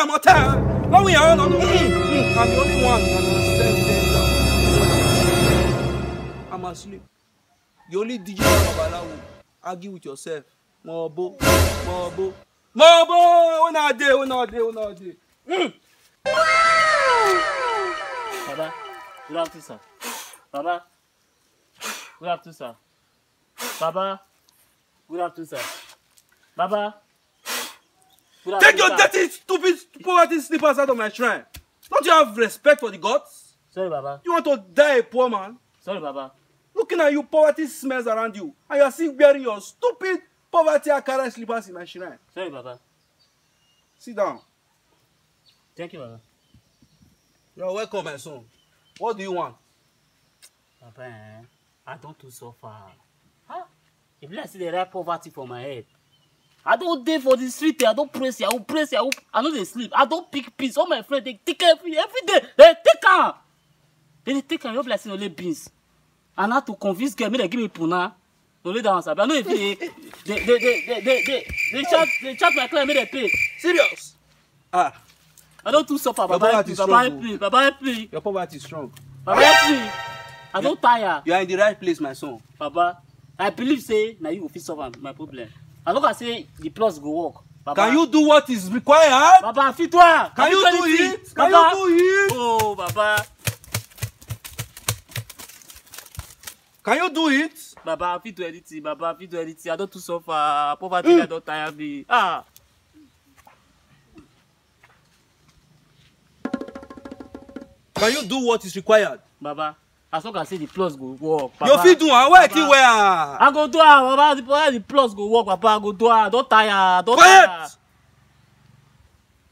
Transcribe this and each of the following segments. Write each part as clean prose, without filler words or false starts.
motel. No, we are no. I'm the only one that can send them. I'm asleep. The only DJ Babalawo. Argue with yourself. Mobo. Una day. Baba, good afternoon, sir. Baba, good afternoon, sir. Baba, good afternoon, sir. Baba, good afternoon, take your dirty, stupid, poverty slippers out of my shrine. Don't you have respect for the gods? Sorry, Baba. You want to die a poor man? Sorry, Baba. Looking at you, poverty smells around you, and you are still wearing your stupid poverty Akara slippers in my shrine. Sorry, Baba. Sit down. Thank you, Baba. You're welcome, my son. What do you want? Papa, I don't do so far. Huh? If I see the right poverty for my head, I don't day for the street. I don't praise you. I know they sleep. I don't pick peace. All my friends, they take every day. They take her. They take her. You have like seen only beans. And I have to convince girl, me they give me puna. Only that one, sir. I know if they chat my client, me they pay. Serious? I don't do suffer. Baba, please. Baba, please. Your poverty is strong. Baba, please. I don't tire. You are in the right place, my son. Baba, I believe say now you will fit solve my problem. As long as say the plus go work. Baba, can you do what is required? Baba, fit one. Can you do it? Can you do it? Oh, Baba. Can you do it? Baba, fit do anything. Baba, fit do anything. I don't too suffer. Poverty, I don't tire me. Can you do what is required? Baba, as long as say the plus go work. Baba, you fit do am. Why you wear? I go do am. Baba, the plus go work. Papa, I go do am. Don't tire. Don't quiet. Tire.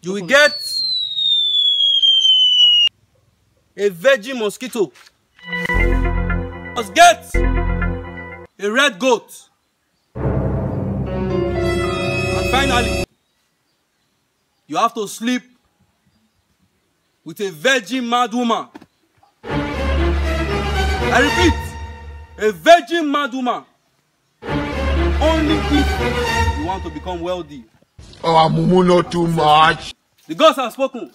You will get a virgin mosquito. You must get a red goat. And finally, you have to sleep with a virgin mad woman. I repeat, a virgin mad woman. Only if you want to become wealthy. Oh, Mumu, not too much. The gods have spoken.